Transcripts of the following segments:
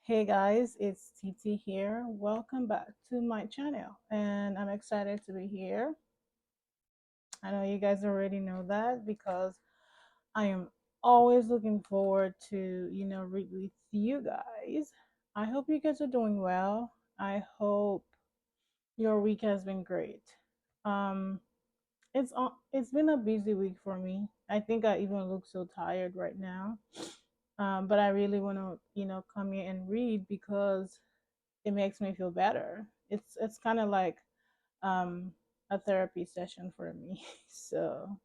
Hey guys, it's TT here. Welcome back to my channel, and I'm excited to be here. I know you guys already know that because I am always looking forward to, read with you guys. I hope you guys are doing well. I hope your week has been great. Um, it's been a busy week for me. I think I even look so tired right now. But I really want to, come here and read because it makes me feel better. It's kind of like um a therapy session for me. So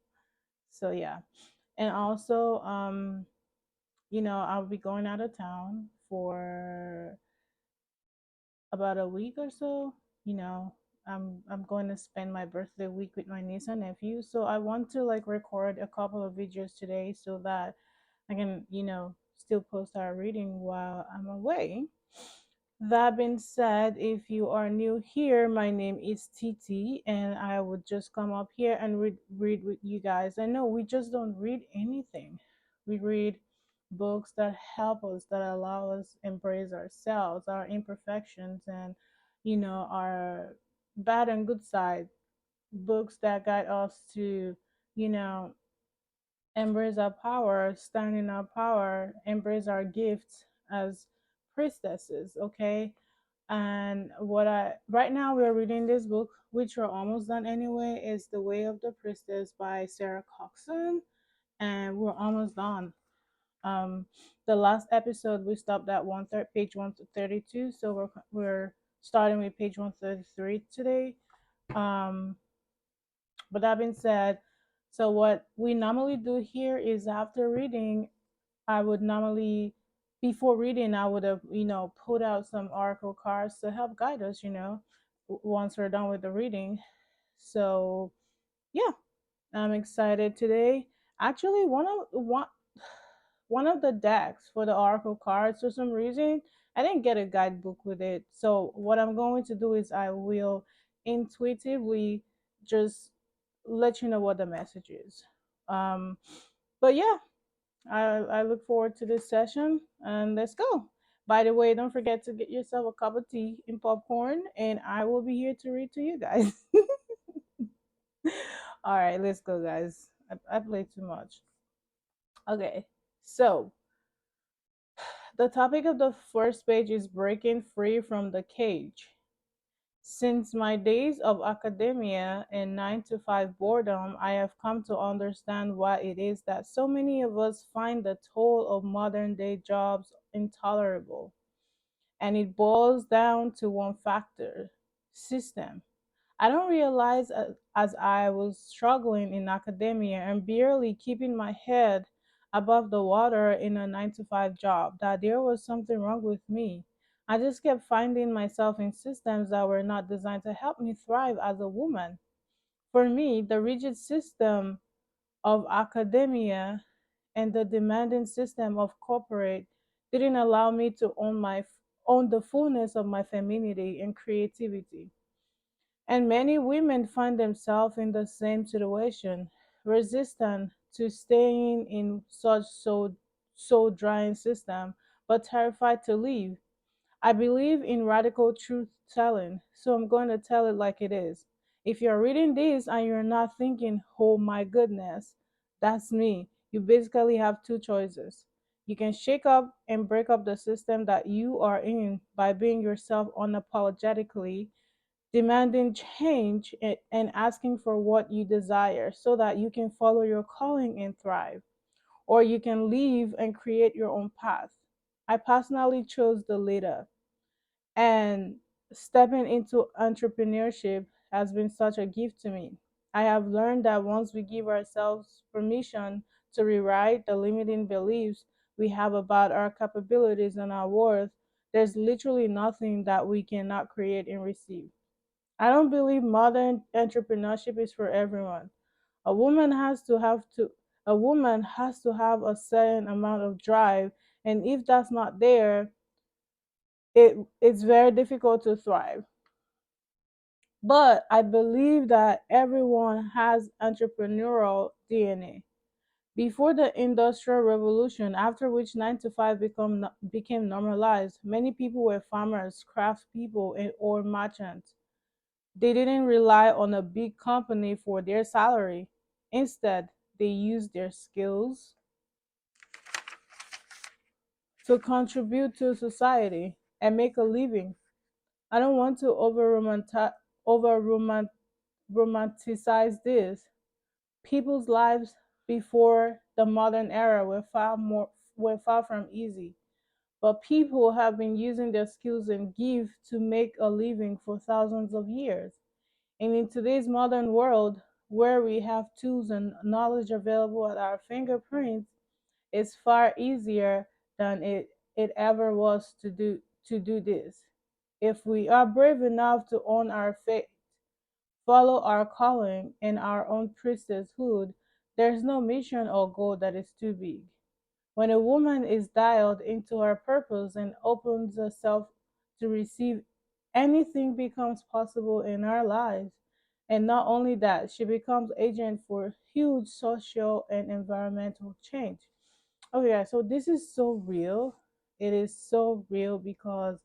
yeah. And also I'll be going out of town for about a week or so. You know, I'm going to spend my birthday week with my niece and nephew. So I want to like record a couple of videos today so that I can, still post our reading while I'm away. That being said, if you are new here, my name is Titi, and I would just come up here and read with you guys. I know we just don't read anything. We read books that help us, that allow us embrace ourselves, our imperfections, and our bad and good side. Books that guide us to, you know, embrace our power, stand in our power, embrace our gifts as priestesses. Okay, and what I right now we're reading this book, which we're almost done anyway, is The Way of the Priestess by Sarah Coxon, and we're almost done. Um, the last episode we stopped at page 132, so we're starting with page 133 today. Um, but that being said, so what we normally do here is after reading, I would normally, before reading, I would have, put out some oracle cards to help guide us, once we're done with the reading. So, yeah, I'm excited today. Actually, one of the decks for the oracle cards, for some reason, I didn't get a guidebook with it. So, what I'm going to do is I will intuitively just let you know what the message is. Um, but yeah, I look forward to this session and let's go. By the way, don't forget to get yourself a cup of tea and popcorn, and I will be here to read to you guys. All right, let's go, guys. I played too much. Okay, so the topic of the first page is breaking free from the cage. Since my days of academia and 9 to 5 boredom, I have come to understand why it is that so many of us find the toll of modern day jobs intolerable. And it boils down to one factor: system. I don't realize as I was struggling in academia and barely keeping my head above the water in a 9 to 5 job that there was something wrong with me. I just kept finding myself in systems that were not designed to help me thrive as a woman. For me, the rigid system of academia and the demanding system of corporate didn't allow me to own the fullness of my femininity and creativity. And many women find themselves in the same situation, resistant to staying in such soul drying system, but terrified to leave. I believe in radical truth telling, so I'm going to tell it like it is. If you're reading this and you're not thinking, oh my goodness, that's me, you basically have two choices. You can shake up and break up the system that you are in by being yourself unapologetically, demanding change and asking for what you desire so that you can follow your calling and thrive. Or you can leave and create your own path. I personally chose the latter, and stepping into entrepreneurship has been such a gift to me. I have learned that once we give ourselves permission to rewrite the limiting beliefs we have about our capabilities and our worth, there's literally nothing that we cannot create and receive. I don't believe modern entrepreneurship is for everyone. A woman has to have to a woman has to have a certain amount of drive, and if that's not there, it's very difficult to thrive. But I believe that everyone has entrepreneurial DNA. Before the Industrial Revolution, after which 9 to 5 became normalized, many people were farmers, craftspeople, or merchants. They didn't rely on a big company for their salary. Instead, they used their skills to contribute to society and make a living. I don't want to over romanticize this. People's lives before the modern era were far from easy. But people have been using their skills and gifts to make a living for thousands of years. And in today's modern world, where we have tools and knowledge available at our fingerprints, it's far easier than it ever was to do this. If we are brave enough to own our faith, follow our calling in our own priestesshood, there's no mission or goal that is too big. When a woman is dialed into her purpose and opens herself to receive, anything becomes possible in our lives. And not only that, she becomes agent for huge social and environmental change. Oh yeah, so this is so real. It is so real because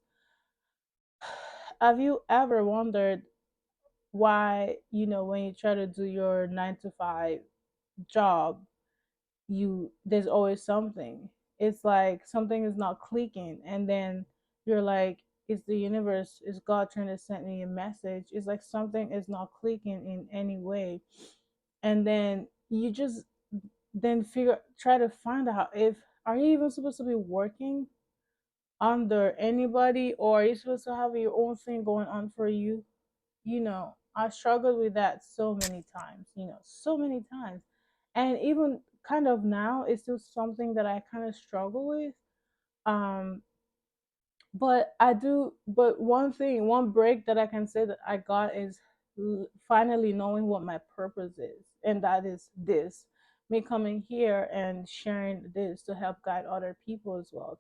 have you ever wondered why, when you try to do your 9 to 5 job, you there's always something. It's like something is not clicking, and then you're like, is the universe, is God trying to send me a message? It's like something is not clicking in any way. And then you just then figure try to find out if are you even supposed to be working under anybody, or are you supposed to have your own thing going on for you? I struggled with that so many times, so many times. And even kind of now, it's still something that I kind of struggle with. Um, but one break that I can say that I got is finally knowing what my purpose is. And that is this me coming here and sharing this to help guide other people as well,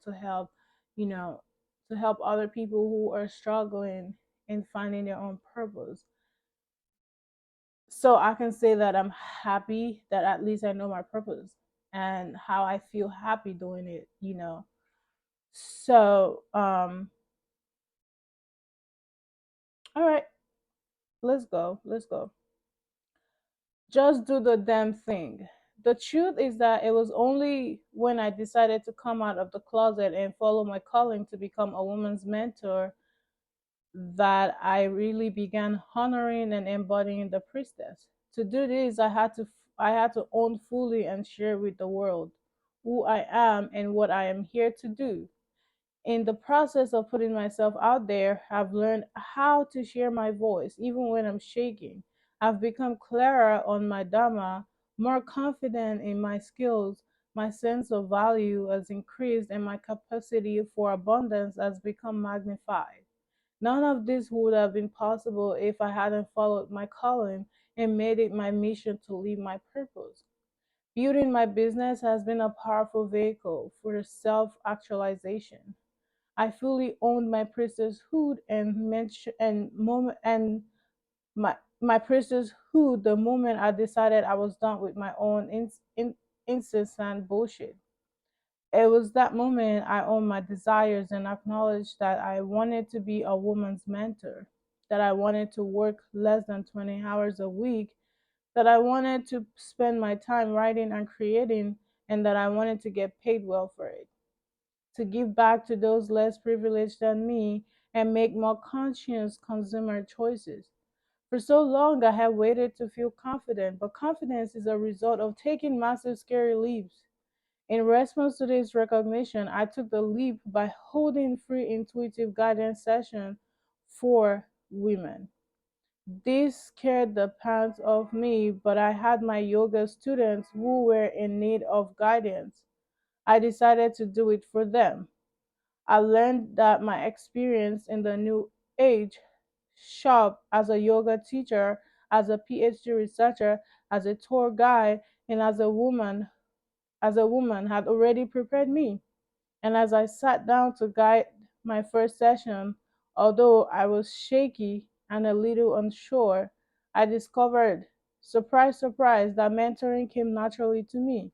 you know, to help other people who are struggling in finding their own purpose. So I can say that I'm happy that at least I know my purpose and how I feel happy doing it. So, all right, let's go. Let's go. Just do the damn thing. The truth is that it was only when I decided to come out of the closet and follow my calling to become a woman's mentor that I really began honoring and embodying the priestess. To do this, I had to own fully and share with the world who I am and what I am here to do. In the process of putting myself out there, I've learned how to share my voice even when I'm shaking. I've become clearer on my dharma, more confident in my skills, my sense of value has increased, and my capacity for abundance has become magnified. None of this would have been possible if I hadn't followed my calling and made it my mission to live my purpose. Building my business has been a powerful vehicle for self actualization. I fully owned my priestesshood and my priestesshood the moment I decided I was done with my own incessant bullshit. It was that moment I owned my desires and acknowledged that I wanted to be a woman's mentor, that I wanted to work less than 20 hours a week, that I wanted to spend my time writing and creating, and that I wanted to get paid well for it, to give back to those less privileged than me and make more conscious consumer choices. For so long, I have waited to feel confident, but confidence is a result of taking massive, scary leaps. In response to this recognition, I took the leap by holding free intuitive guidance sessions for women. This scared the pants off me, but I had my yoga students who were in need of guidance. I decided to do it for them. I learned that my experience in the new age shop as a yoga teacher, as a PhD researcher, as a tour guide, and as a woman had already prepared me. And as I sat down to guide my first session, although I was shaky and a little unsure, I discovered, surprise, surprise, that mentoring came naturally to me.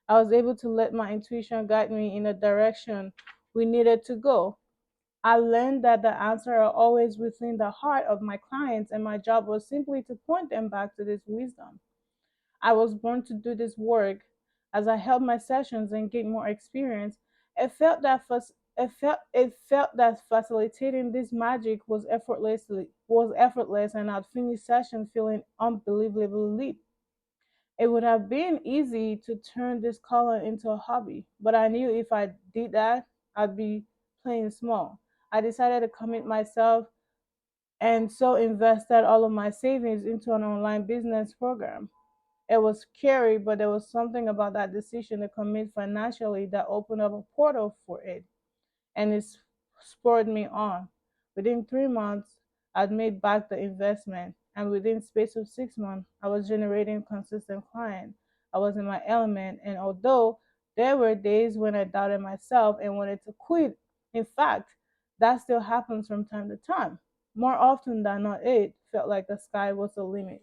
I was able to let my intuition guide me in a direction we needed to go. I learned that the answers are always within the heart of my clients, and my job was simply to point them back to this wisdom. I was born to do this work. As I held my sessions and gained more experience, it felt that facilitating this magic was effortless, and I'd finish session feeling unbelievably lit. It would have been easy to turn this color into a hobby, but I knew if I did that, I'd be playing small. I decided to commit myself and so invested all of my savings into an online business program. It was scary, but there was something about that decision to commit financially that opened up a portal for it, and it spurred me on. Within 3 months, I'd made back the investment, and within space of 6 months, I was generating consistent clients. I was in my element, and although there were days when I doubted myself and wanted to quit, in fact, that still happens from time to time. More often than not, it felt like the sky was the limit.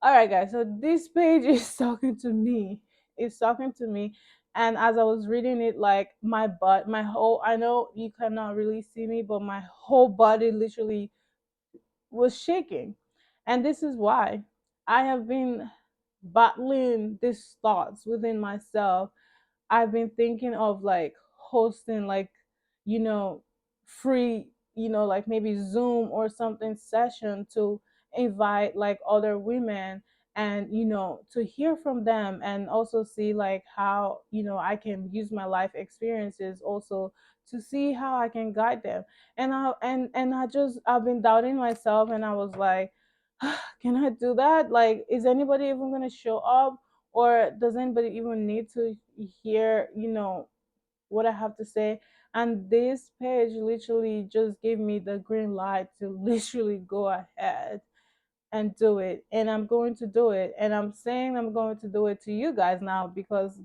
All right, guys, so this page is talking to me. It's talking to me. And as I was reading it, like my butt, my whole, I know you cannot really see me, but my whole body literally was shaking. And this is why I have been battling these thoughts within myself. I've been thinking of like hosting like, you know, free, like maybe Zoom or something session to invite like other women, and to hear from them, and also see like how I can use my life experiences also to see how I can guide them. I've been doubting myself, and I was like, can I do that? Like, is anybody even going to show up, or does anybody even need to hear what I have to say? And this page literally just gave me the green light to literally go ahead and do it, and I'm going to do it, and I'm saying I'm going to do it to you guys now, because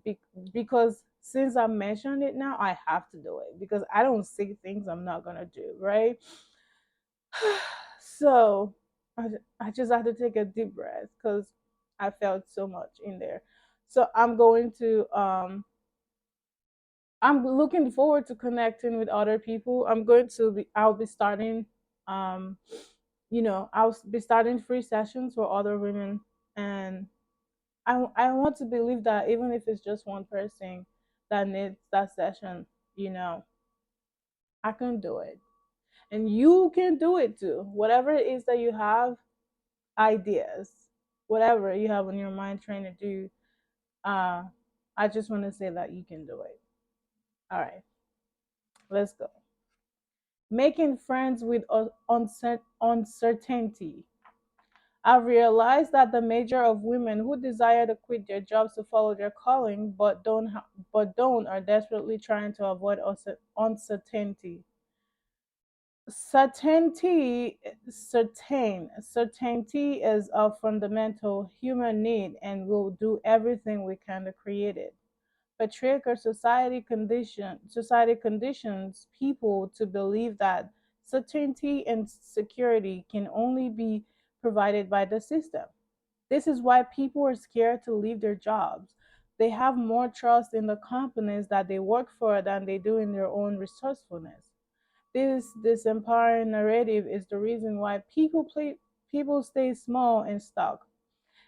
since I mentioned it now, I have to do it, because I don't see things I'm not going to do, right? So I just had to take a deep breath because I felt so much in there. So I'm looking forward to connecting with other people. I'll be starting, um, I'll be starting free sessions for other women. And I want to believe that even if it's just one person that needs that session, you know, I can do it. And you can do it too. Whatever it is that you have, ideas, whatever you have on your mind trying to do, uh, I just want to say that you can do it. All right, let's go. Making friends with uncertainty. I've realized that the major of women who desire to quit their jobs to follow their calling, but don't are desperately trying to avoid uncertainty. Certainty is a fundamental human need, and we'll do everything we can to create it. Patriarchal society conditions people to believe that certainty and security can only be provided by the system. This is why people are scared to leave their jobs. They have more trust in the companies that they work for than they do in their own resourcefulness. This empowering narrative is the reason why people stay small and stuck.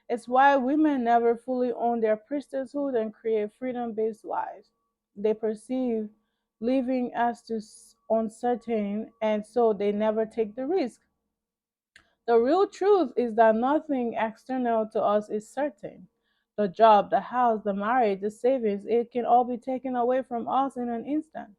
It's why women never fully own their priestesshood and create freedom-based lives. They perceive living as too uncertain, and so they never take the risk. The real truth is that nothing external to us is certain. The job, the house, the marriage, the savings, it can all be taken away from us in an instant.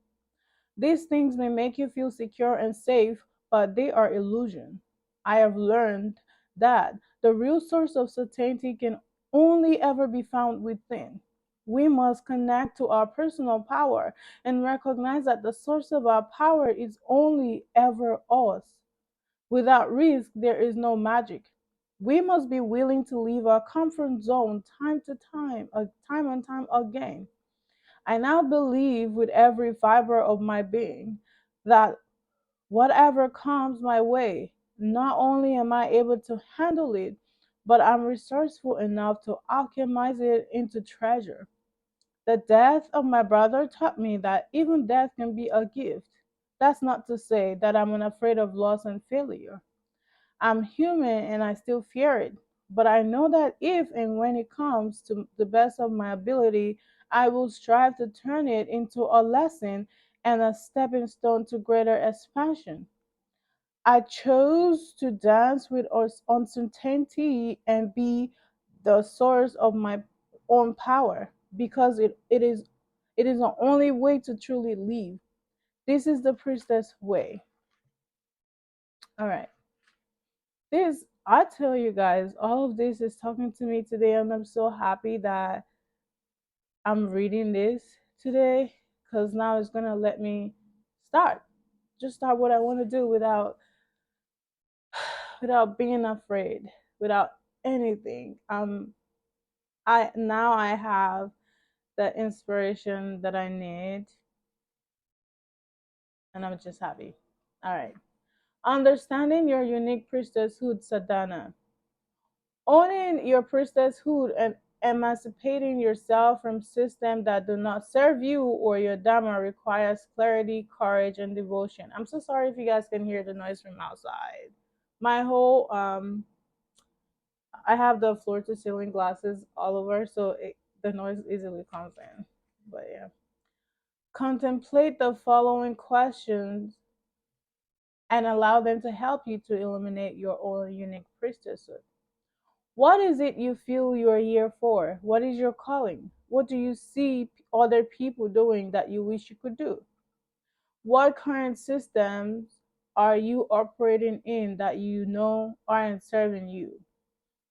These things may make you feel secure and safe, but they are illusion. I have learned that the real source of certainty can only ever be found within. We must connect to our personal power and recognize that the source of our power is only ever us. Without risk, there is no magic. We must be willing to leave our comfort zone time and time again. I now believe with every fiber of my being that whatever comes my way, not only am I able to handle it, but I'm resourceful enough to alchemize it into treasure. The death of my brother taught me that even death can be a gift. That's not to say that I'm unafraid of loss and failure. I'm human and I still fear it. But I know that if and when it comes to the best of my ability, I will strive to turn it into a lesson and a stepping stone to greater expansion. I chose to dance with uncertainty and be the source of my own power because it is the only way to truly live. This is the priestess way. All right. This I tell you guys, all of this is talking to me today, and I'm so happy that I'm reading this today because now it's gonna let me start. Just start what I want to do without being afraid, without anything. I have the inspiration that I need, and I'm just happy. All right. Understanding your unique priestesshood sadhana. Owning your priestesshood and emancipating yourself from systems that do not serve you or your dharma requires clarity, courage, and devotion. I'm so sorry if you guys can hear the noise from outside. My whole I have the floor to ceiling glasses all over, so the noise easily comes in. But yeah. Contemplate the following questions and allow them to help you to illuminate your own unique priestesshood. What is it you feel you're here for? What is your calling? What do you see other people doing that you wish you could do? What current systems are you operating in that you know aren't serving you?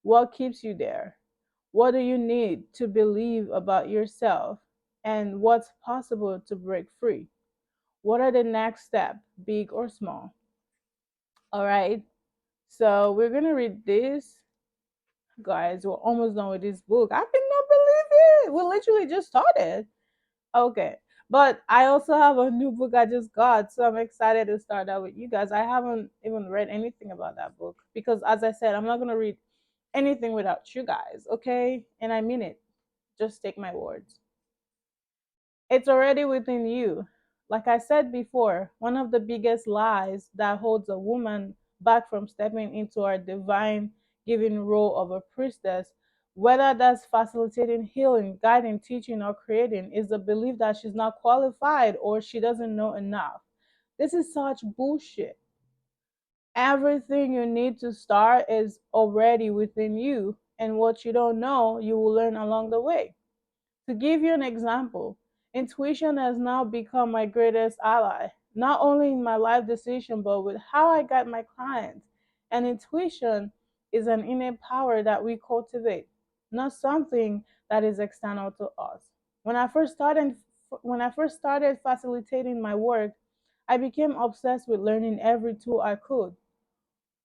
What keeps you there? What do you need to believe about yourself? And what's possible to break free? What are the next steps, big or small? All right. So we're gonna read this, guys. We're almost done with this book. I cannot believe it. We literally just started. Okay. But I also have a new book I just got, so I'm excited to start that with you guys. I haven't even read anything about that book because, as I said, I'm not gonna read anything without you guys, okay? And I mean it. Just take my words. It's already within you. Like I said before, one of the biggest lies that holds a woman back from stepping into her divine giving role of a priestess, whether that's facilitating healing, guiding, teaching, or creating, is the belief that she's not qualified or she doesn't know enough. This is such bullshit. Everything you need to start is already within you, and what you don't know, you will learn along the way. To give you an example, intuition has now become my greatest ally, not only in my life decision, but with how I guide my clients. And intuition is an innate power that we cultivate, not something that is external to us. When I first started when I first started facilitating my work, I became obsessed with learning every tool I could.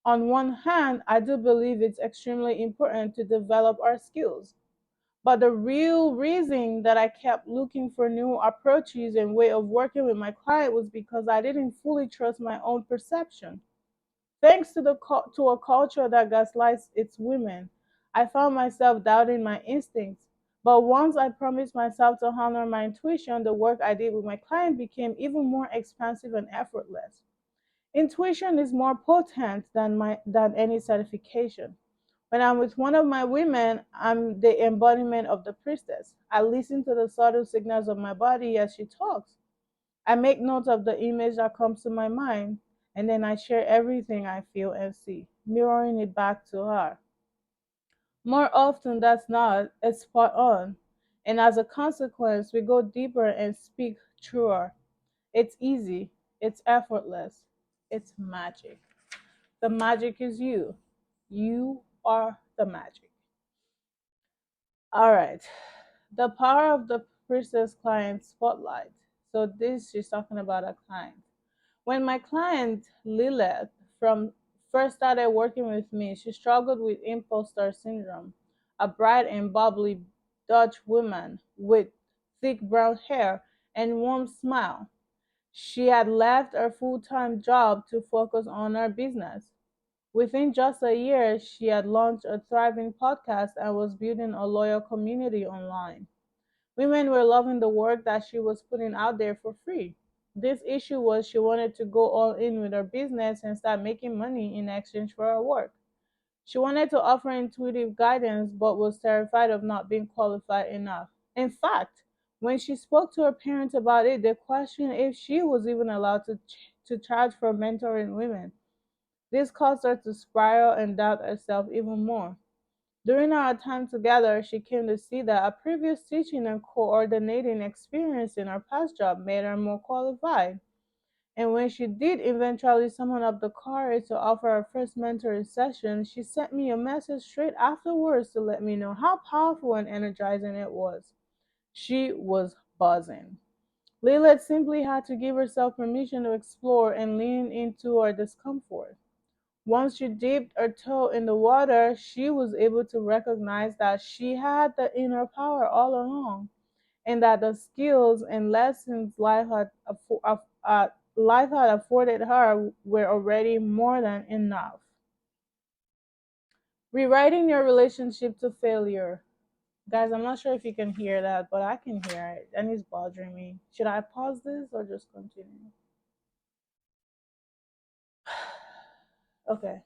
On one hand, I do believe it's extremely important to develop our skills. But the real reason that I kept looking for new approaches and way of working with my client was because I didn't fully trust my own perception. Thanks to to a culture that gaslights its women, I found myself doubting my instincts. But once I promised myself to honor my intuition, the work I did with my client became even more expansive and effortless. Intuition is more potent than any certification. When I'm with one of my women, I'm the embodiment of the priestess. I listen to the subtle signals of my body as she talks. I make notes of the image that comes to my mind, and then I share everything I feel and see, mirroring it back to her. More often that's not, it's spot on. And as a consequence, we go deeper and speak truer. It's easy, it's effortless, it's magic. The magic is you. You are the magic. All right. The power of the priestess client spotlight. So this she's talking about a client. When my client Lilith from first started working with me, she struggled with imposter syndrome. A bright and bubbly Dutch woman with thick brown hair and warm smile. She had left her full-time job to focus on her business. Within just a year, she had launched a thriving podcast and was building a loyal community online. Women were loving the work that she was putting out there for free. This issue was she wanted to go all in with her business and start making money in exchange for her work. She wanted to offer intuitive guidance but was terrified of not being qualified enough. In fact, when she spoke to her parents about it, they questioned if she was even allowed to charge for mentoring women. This caused her to spiral and doubt herself even more. During our time together, she came to see that a previous teaching and coordinating experience in her past job made her more qualified. And when she did eventually summon up the courage to offer her first mentoring session, she sent me a message straight afterwards to let me know how powerful and energizing it was. She was buzzing. Lilith simply had to give herself permission to explore and lean into her discomfort. Once she dipped her toe in the water, she was able to recognize that she had the inner power all along, and that the skills and lessons life had afforded her were already more than enough. Rewriting your relationship to failure. Guys, I'm not sure if you can hear that, but I can hear it, and it's bothering me. Should I pause this or just continue? Okay.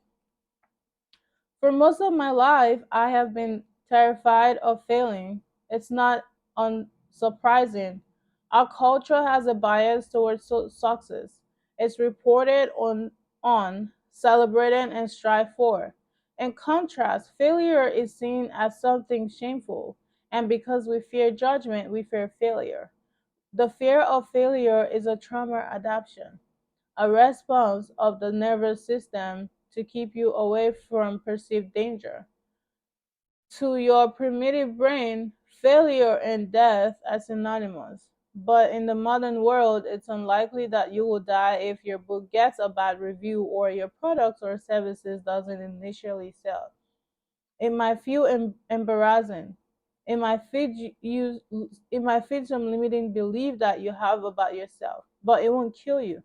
For most of my life, I have been terrified of failing. It's not unsurprising. Our culture has a bias towards success. It's reported on, celebrated, and strive for. In contrast, failure is seen as something shameful, and because we fear judgment, we fear failure. The fear of failure is a trauma adaptation, a response of the nervous system to keep you away from perceived danger. To your primitive brain, failure and death are synonymous. But in the modern world, it's unlikely that you will die if your book gets a bad review or your products or services doesn't initially sell. It might feel embarrassing. It might feed you. It might feed some limiting belief that you have about yourself, but it won't kill you.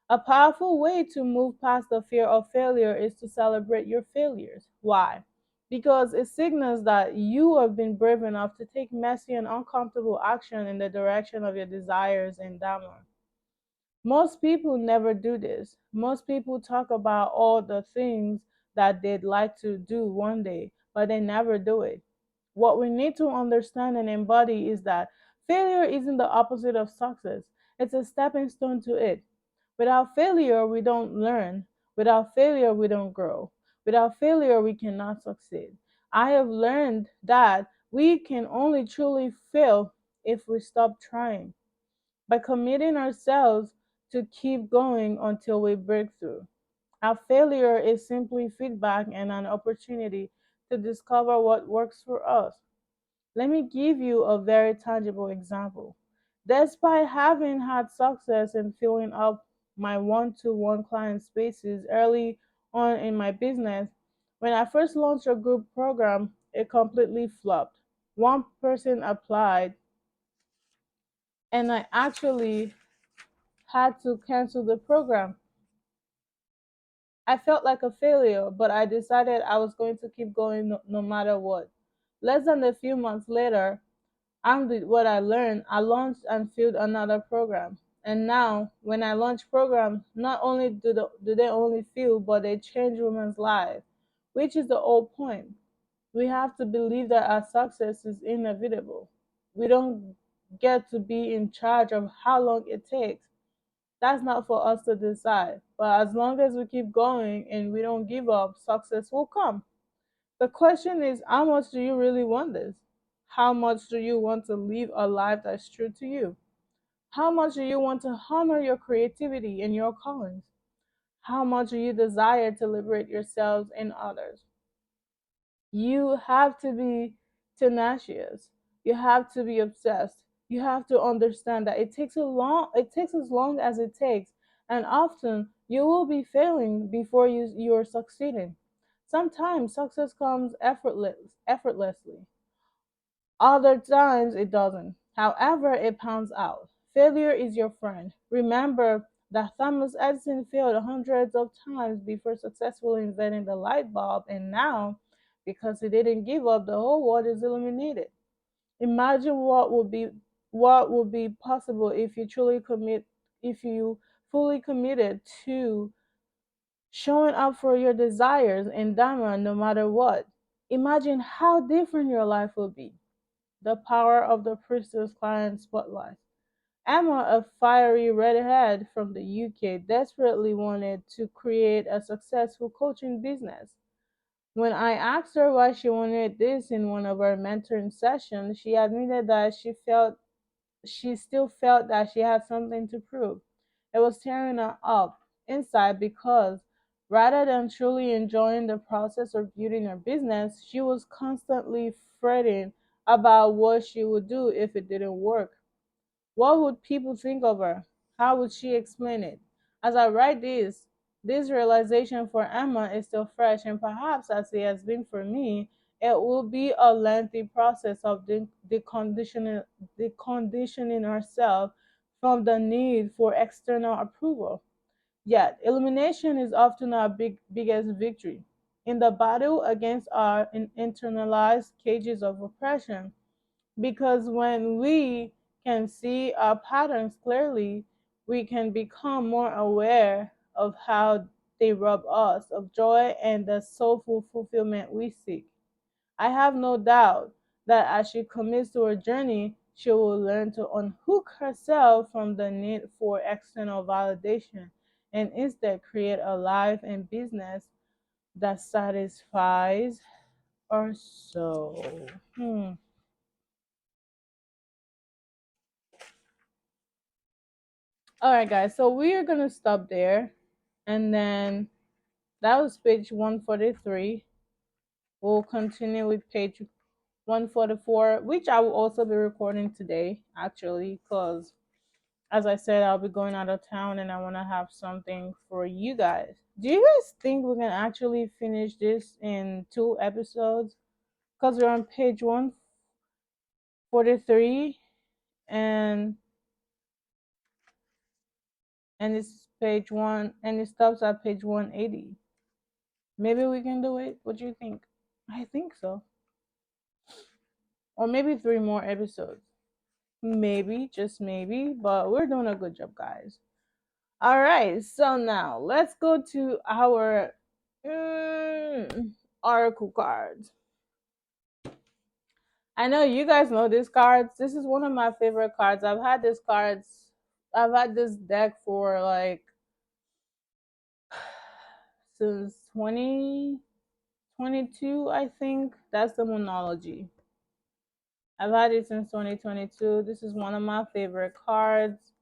A powerful way to move past the fear of failure is to celebrate your failures. Why? Because it signals that you have been brave enough to take messy and uncomfortable action in the direction of your desires and dharma. Most people never do this. Most people talk about all the things that they'd like to do one day, but they never do it. What we need to understand and embody is that failure isn't the opposite of success, it's a stepping stone to it. Without failure, we don't learn. Without failure, we don't grow. Without failure, we cannot succeed. I have learned that we can only truly fail if we stop trying, by committing ourselves to keep going until we break through. Our failure is simply feedback and an opportunity to discover what works for us. Let me give you a very tangible example. Despite having had success in filling up my one to one client spaces early on in my business, when I first launched a group program, it completely flopped. One person applied, and I actually had to cancel the program. I felt like a failure, but I decided I was going to keep going no matter what. Less than a few months later, armed with what I learned, I launched and filled another program. And now, when I launch programs, not only do they only fill, but they change women's lives, which is the whole point. We have to believe that our success is inevitable. We don't get to be in charge of how long it takes. That's not for us to decide. But as long as we keep going and we don't give up, success will come. The question is, how much do you really want this? How much do you want to live a life that's true to you? How much do you want to honor your creativity and your callings? How much do you desire to liberate yourselves and others? You have to be tenacious. You have to be obsessed. You have to understand that it takes as long as it takes, and often you will be failing before you're succeeding. Sometimes success comes effortlessly. Other times it doesn't. However, it pounds out. Failure is your friend. Remember, that Thomas Edison failed hundreds of times before successfully inventing the light bulb, and now, because he didn't give up, the whole world is illuminated. Imagine what would be possible if you fully committed to showing up for your desires in Dharma no matter what. Imagine how different your life would be. The power of the priestess client spotlight. Emma, a fiery redhead from the UK, desperately wanted to create a successful coaching business. When I asked her why she wanted this in one of our mentoring sessions, she admitted that she still felt that she had something to prove. It was tearing her up inside because rather than truly enjoying the process of building her business, she was constantly fretting about what she would do if it didn't work. What would people think of her? How would she explain it? As I write this realization for Emma is still fresh, and perhaps as it has been for me, it will be a lengthy process of deconditioning ourselves from the need for external approval. Yet, elimination is often our biggest victory. In the battle against our internalized cages of oppression, because when we can see our patterns clearly, we can become more aware of how they rob us of joy and the soulful fulfillment we seek. I have no doubt that as she commits to her journey, she will learn to unhook herself from the need for external validation and instead create a life and business that satisfies our soul. All right, guys. So we are gonna stop there, and then that was page 143. We'll continue with page 144, which I will also be recording today, actually, because as I said, I'll be going out of town, and I want to have something for you guys. Do you guys think we can actually finish this in 2 episodes? Because we're on page 143, and it's page one, and it stops at page 180. Maybe we can do it. What do you think? I think so. Or maybe 3 more episodes. Maybe, just maybe, but we're doing a good job, guys. All right, so now let's go to our oracle cards. I know you guys know these cards. This is one of my favorite cards. I've had this deck for like since 2022, I think. That's the monology. I've had it since 2022. This is one of my favorite cards.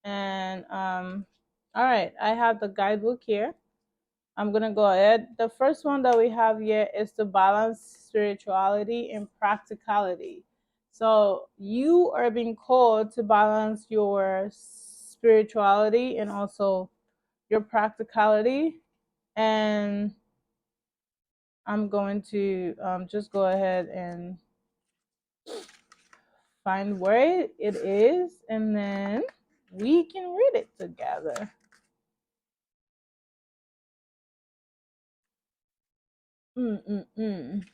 And all right, I have the guidebook here. I'm gonna go ahead. The first one that we have here is to balance spirituality and practicality. So you are being called to balance your spirituality and also your practicality. And I'm going to just go ahead and find where it is, and then we can read it together. Mm-mm-mm.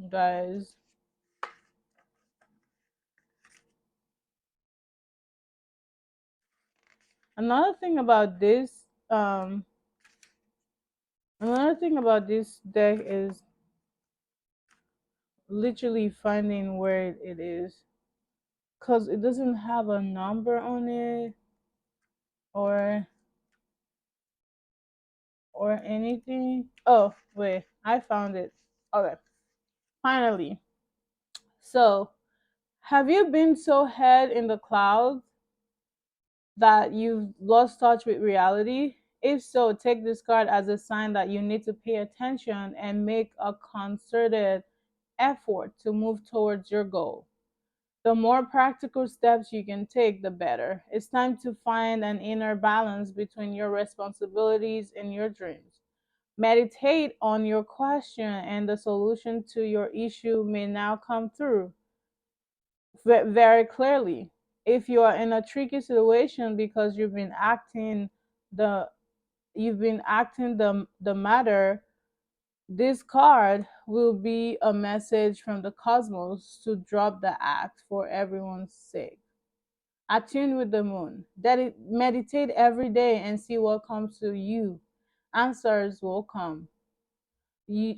Guys, another thing about this, another thing about this deck is literally finding where it is, because it doesn't have a number on it or anything. Oh, wait, I found it. Okay, finally. So, have you been so head in the clouds that you've lost touch with reality? If so, take this card as a sign that you need to pay attention and make a concerted effort to move towards your goal. The more practical steps you can take, the better. It's time to find an inner balance between your responsibilities and your dreams. Meditate on your question, and the solution to your issue may now come through very clearly. If you are in a tricky situation because the you've been acting the matter, this card will be a message from the cosmos to drop the act for everyone's sake. Attune with the moon. Meditate every day and see what comes to you. Answers will come.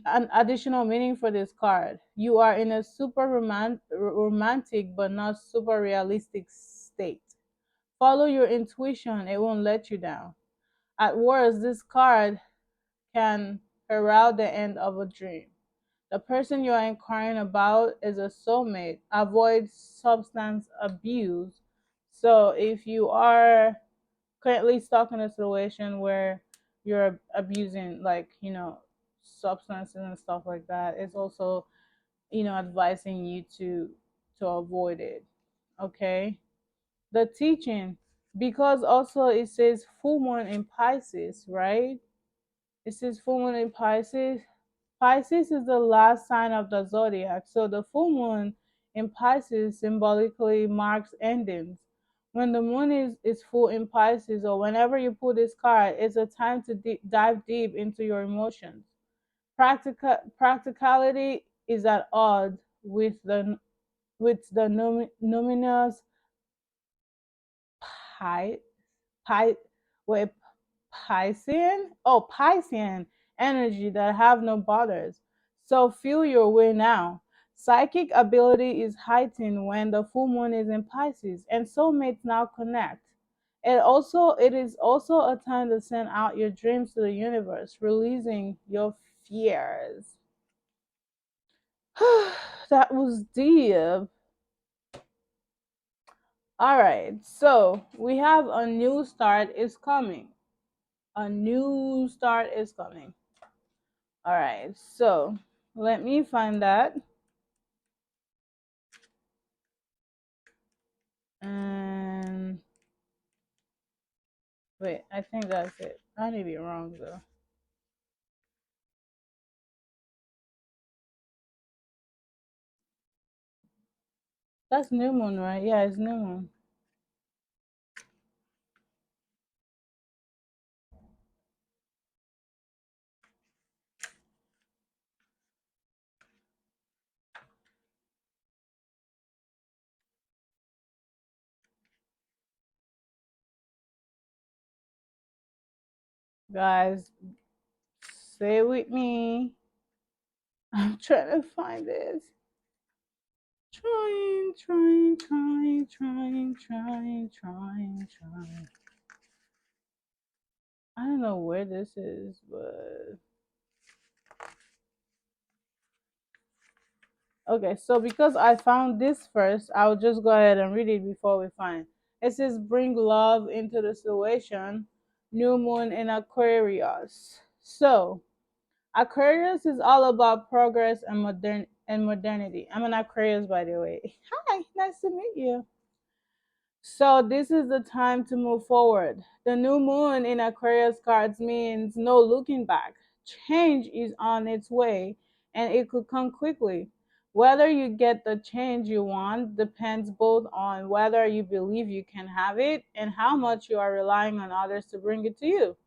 An additional meaning for this card. You are in a super romantic but not super realistic state. Follow your intuition, it won't let you down. At worst, this card can herald the end of a dream. The person you are inquiring about is a soulmate. Avoid substance abuse. So if you are currently stuck in a situation where you're abusing, like, substances and stuff like that, it's also, advising you to avoid it. Okay? The teaching, because also it says full moon in Pisces, right? It says full moon in Pisces. Pisces is the last sign of the zodiac, so the full moon in Pisces symbolically marks endings. When the moon is full in Pisces, or whenever you pull this card, it's a time to dive deep into your emotions. Practicality is at odds with the numinous pi pi wait Piscean energy that have no borders. So feel your way now. Psychic ability is heightened when the full moon is in Pisces, and soulmates now connect. It is also a time to send out your dreams to the universe, releasing your fears. That was deep. All right, so we have a new start is coming. A new start is coming. All right, so let me find that. And wait, I think that's it. I may be wrong though. That's new moon, right? Yeah, it's new moon. Guys, stay with me. I'm trying to find this. Trying. I don't know where this is, but okay, so because I found this first, I'll just go ahead and read it before we find. It says, bring love into the situation, new moon in Aquarius. So, Aquarius is all about progress and modernity. I'm an Aquarius, by the way. Hi, nice to meet you. So this is the time to move forward. The new moon in Aquarius cards means no looking back. Change is on its way and it could come quickly. Whether you get the change you want depends both on whether you believe you can have it and how much you are relying on others to bring it to you.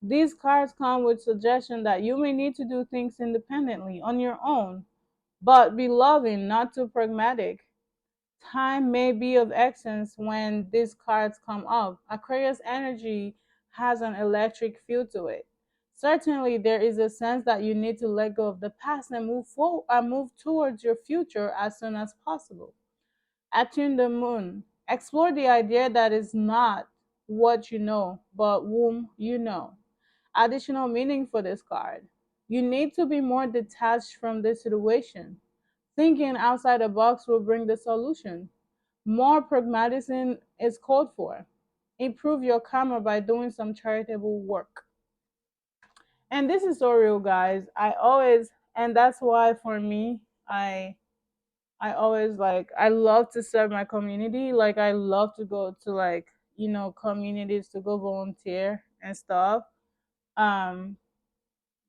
These cards come with suggestion that you may need to do things independently on your own, but be loving, not too pragmatic. Time may be of essence when these cards come up. Aquarius energy has an electric feel to it. Certainly, there is a sense that you need to let go of the past and move forward and move towards your future as soon as possible. Attune the moon. Explore the idea that is not what you know, but whom you know. Additional meaning for this card. You need to be more detached from the situation. Thinking outside the box will bring the solution. More pragmatism is called for. Improve your karma by doing some charitable work. And this is so real, guys. And that's why for me, I always I love to serve my community. Like, I love to go to, communities to go volunteer and stuff. Um,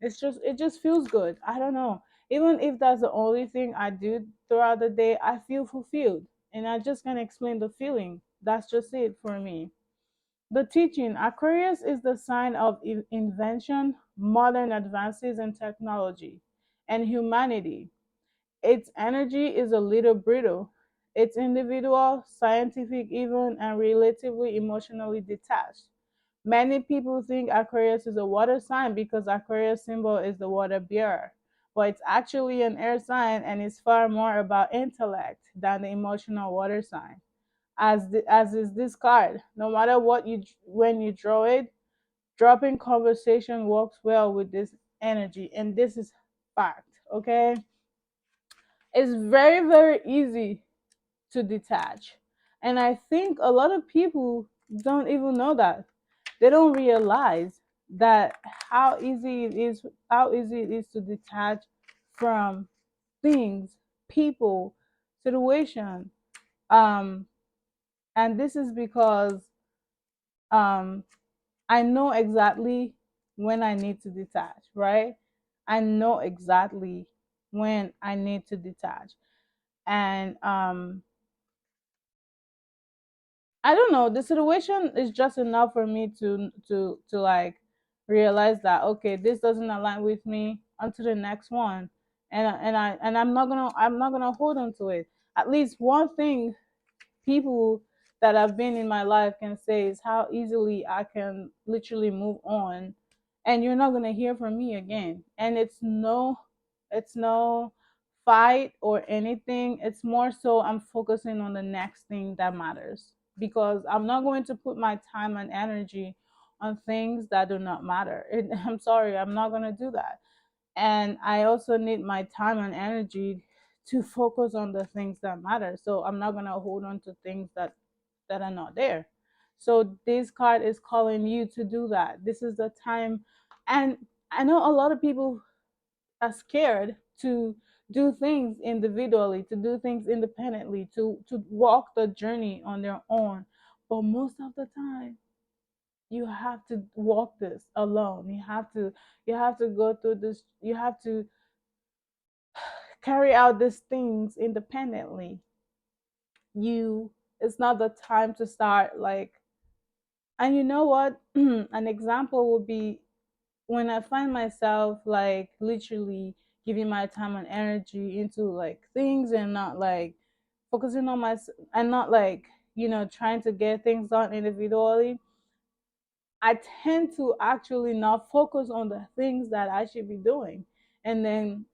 it just feels good. I don't know. Even if that's the only thing I do throughout the day, I feel fulfilled. and I just can explain the feeling. That's just it for me. The teaching: Aquarius is the sign of invention, modern advances in technology, and humanity. Its energy is a little brittle. It's individual, scientific, even, and relatively emotionally detached. Many people think Aquarius is a water sign because Aquarius symbol is the water bearer, but it's actually an air sign and is far more about intellect than the emotional water sign. As is this card, no matter what when you draw it, dropping conversation works well with this energy, and this is fact. Okay, it's very very easy to detach, and I think a lot of people don't even know that. They don't realize that how easy it is to detach from things, people, situation. um and this is because um I know exactly when I need to detach, right? I know exactly when I need to detach. And I don't know, the situation is just enough for me to like realize that okay, this doesn't align with me, onto the next one. And I'm not gonna hold on to it. At least one thing people that have been in my life can say is how easily I can literally move on, and you're not gonna hear from me again. And it's no fight or anything. It's more so I'm focusing on the next thing that matters, because I'm not going to put my time and energy on things that do not matter. I'm sorry, I'm not gonna do that. And I also need my time and energy to focus on the things that matter. So I'm not gonna hold on to things that are not there. So this card is calling you to do that. This is the time. And I know a lot of people are scared to do things individually, to do things independently, to walk the journey on their own. But most of the time you have to walk this alone. You have to go through this. You have to carry out these things independently. You It's not the time to start like. And you know what? An example would be when I find myself like literally giving my time and energy into like things, and not like focusing on my and not like trying to get things done individually. I tend to actually not focus on the things that I should be doing. And then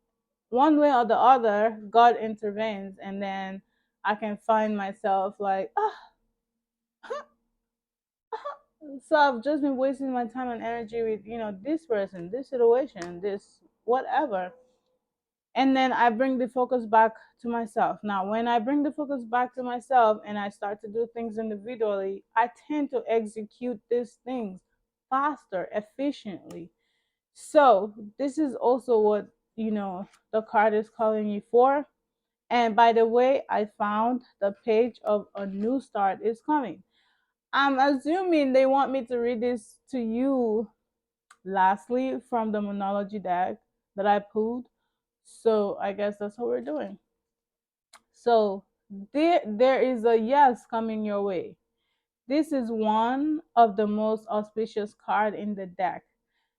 one way or the other, God intervenes, and then I can find myself like, so I've just been wasting my time and energy with, this person, this situation, this whatever. And then I bring the focus back to myself. Now, when I bring the focus back to myself and I start to do things individually, I tend to execute these things faster, efficiently. So, this is also what, the card is calling you for. And by the way, I found the page of a new start is coming. I'm assuming they want me to read this to you lastly from the monology deck that I pulled. So I guess that's what we're doing. So there is a yes coming your way. This is one of the most auspicious card in the deck.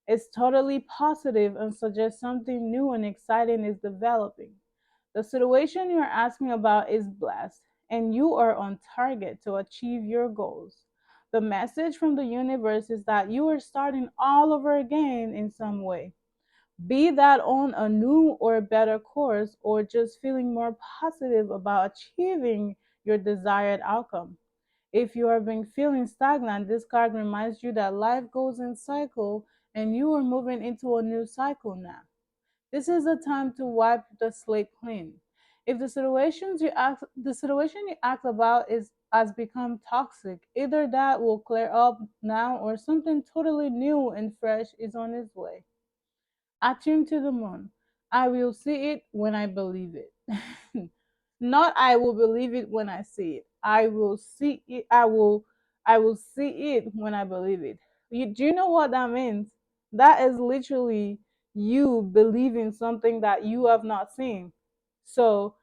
It's totally positive and suggests something new and exciting is developing. The situation you're asking about is blessed, and you are on target to achieve your goals. The message from the universe is that you are starting all over again in some way, be that on a new or better course, or just feeling more positive about achieving your desired outcome. If you have been feeling stagnant, this card reminds you that life goes in cycle and you are moving into a new cycle now. This is the time to wipe the slate clean. If the situation you act about is has become toxic, either that will clear up now or something totally new and fresh is on its way. Attune to the moon. I will see it when I believe it. Not I will believe it when I see it. I will see it. I will see it when I believe it. Do you know what that means? That is literally you believing something that you have not seen. So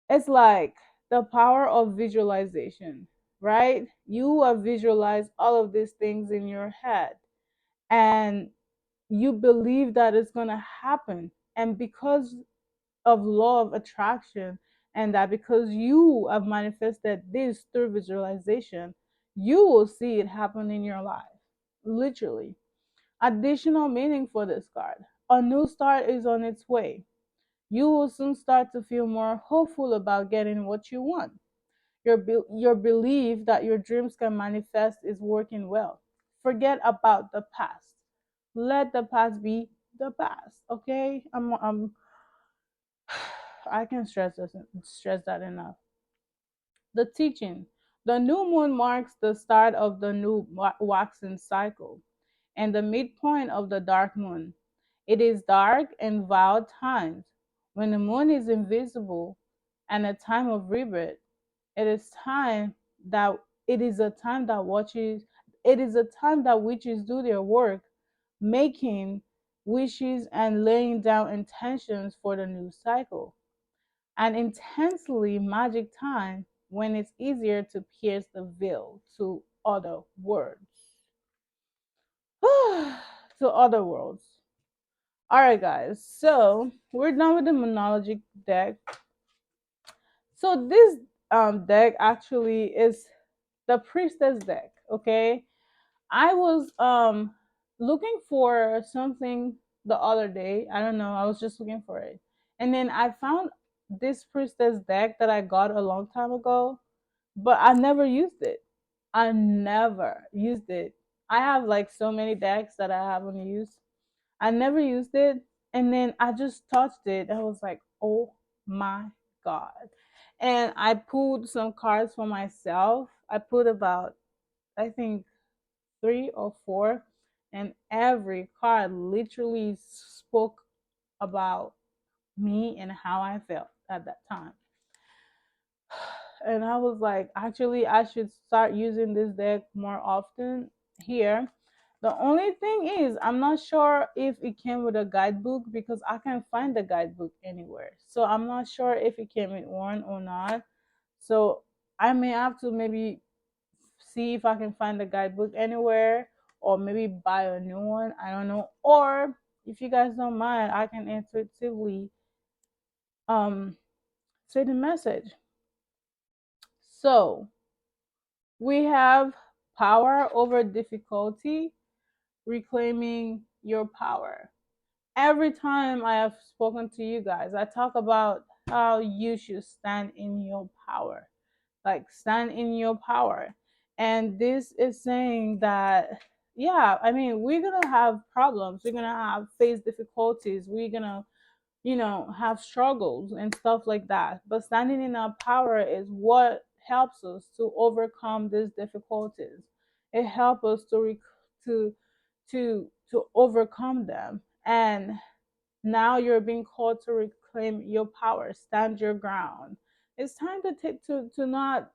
it's like the power of visualization, right? You have visualized all of these things in your head, and you believe that it's going to happen. And because of law of attraction, and that because you have manifested this through visualization, you will see it happen in your life, literally. Additional meaning for this card: a new start is on its way. You will soon start to feel more hopeful about getting what you want. Your belief that your dreams can manifest is working well. Forget about the past. Let the past be the past. Okay, I can stress that enough. The teaching: the new moon marks the start of the new waxing cycle and the midpoint of the dark moon. It is dark and wild times when the moon is invisible and a time of rebirth. It is time that it is a time that watches it is a time that witches do their work, making wishes and laying down intentions for the new cycle. An intensely magic time when it's easier to pierce the veil to other worlds. To other worlds. All right, guys. So we're done with the monology deck. So this deck actually is the priestess deck. Okay, I was looking for something the other day. I don't know. I was just looking for it, and then I found this priestess deck that I got a long time ago, but I never used it. I never used it. I have like so many decks that I haven't used. I never used it, and then I just touched it. I was like, oh my god! And I pulled some cards for myself. I put about, I think, three or four, and every card literally spoke about me and how I felt at that time. And I was like, actually, I should start using this deck more often here. The only thing is, I'm not sure if it came with a guidebook because I can't find the guidebook anywhere. So I'm not sure if it came with one or not. So I may have to maybe see if I can find the guidebook anywhere, or maybe buy a new one. I don't know. Or if you guys don't mind, I can intuitively um say the message. So we have power over difficulty, reclaiming your power. Every time I have spoken to you guys, I talk about how you should stand in your power. Like, stand in your power. And this is saying that, yeah, I mean, we're going to have problems. We're going to have face difficulties. We're going to, have struggles and stuff like that. But standing in our power is what helps us to overcome these difficulties. It helps us to to overcome them. And now you're being called to reclaim your power, stand your ground. It's time to take to not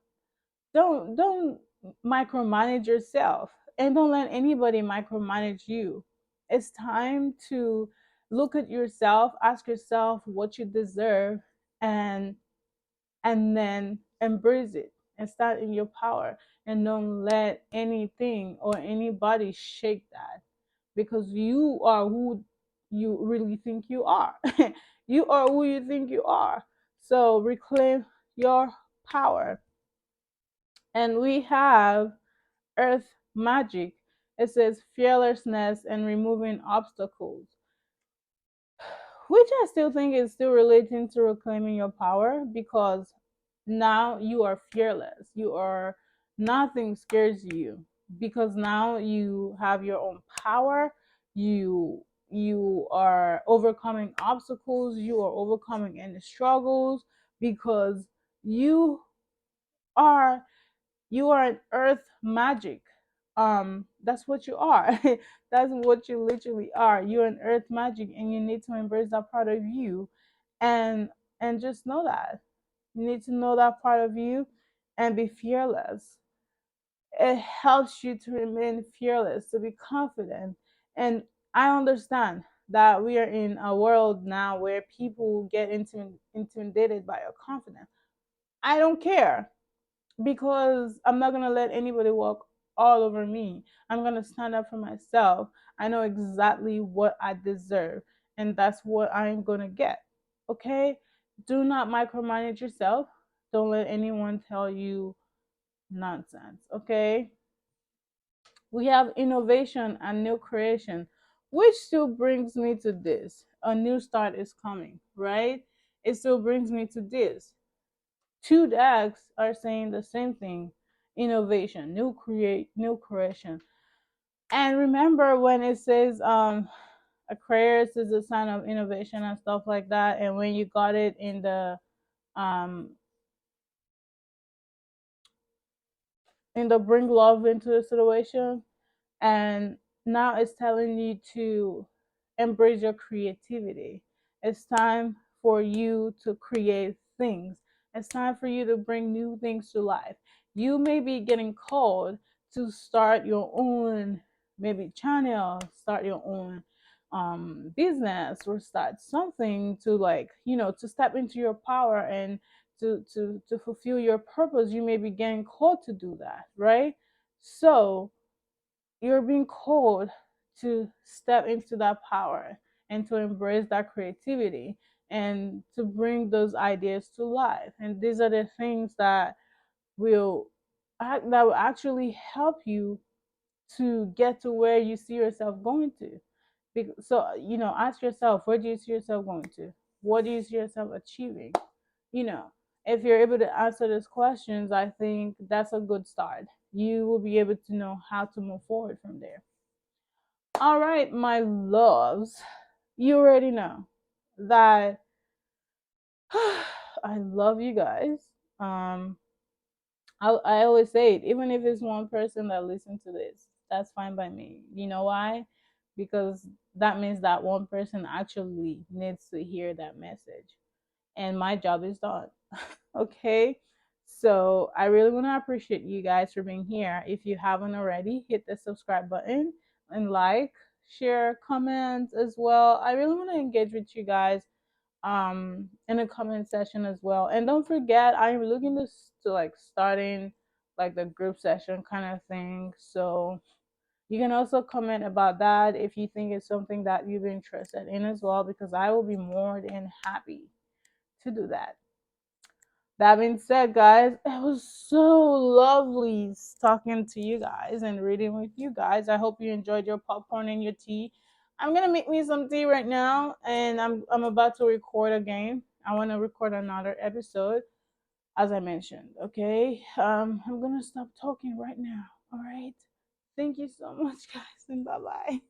don't micromanage yourself, and don't let anybody micromanage you. It's time to look at yourself, ask yourself what you deserve, and then embrace it and stand in your power, and don't let anything or anybody shake that, because you are who you really think you are. You are who you think you are. So reclaim your power. And we have earth magic. It says fearlessness and removing obstacles, which I still think is still relating to reclaiming your power, because now you are fearless. You are, nothing scares you, because now you have your own power. You are overcoming obstacles. You are overcoming any struggles, because you are you are an earth magic. That's what you are. That's what you literally are. You're an earth magic, and you need to embrace that part of you, and just know that. You need to know that part of you and be fearless. It helps you to remain fearless, to be confident. And I understand that we are in a world now where people get intimidated by your confidence. I don't care, because I'm not gonna let anybody walk all over me. I'm gonna stand up for myself. I know exactly what I deserve, and that's what I'm gonna get. Okay? Do not micromanage yourself. Don't let anyone tell you nonsense. Okay? We have innovation and new creation, which still brings me to this. A new start is coming, right? It still brings me to this. Two decks are saying the same thing: innovation, new creation. And remember when it says Aquarius is a sign of innovation and stuff like that, and when you got it um in the bring love into the situation, and now it's telling you to embrace your creativity. It's time for you to create things. It's time for you to bring new things to life. You may be getting called to start your own, maybe channel, start your own business, or start something to, like, to step into your power and to fulfill your purpose. You may be getting called to do that, right? So you're being called to step into that power and to embrace that creativity and to bring those ideas to life. And these are the things that will that will actually help you to get to where you see yourself going to. So, ask yourself, where do you see yourself going to? What do you see yourself achieving? you know if you're able to answer those questions, I think that's a good start. You will be able to know how to move forward from there. All right, my loves, you already know that I love you guys. um I always say it, even if it's one person that listens to this, that's fine by me. You know why? Because that means that one person actually needs to hear that message, and my job is done. Okay. So I really want to appreciate you guys for being here. If you haven't already, hit the subscribe button and like, share, comment as well. I really want to engage with you guys in the comment section as well. And don't forget, I'm looking to like starting like the group session kind of thing. So you can also comment about that if you think it's something that you've been interested in as well, because I will be more than happy to do that. That being said, guys, it was so lovely talking to you guys and reading with you guys. I hope you enjoyed your popcorn and your tea. I'm gonna make me some tea right now, and I'm about to record again. I want to record another episode, as I mentioned. Okay, I'm gonna stop talking right now. All right. Thank you so much, guys, and bye bye.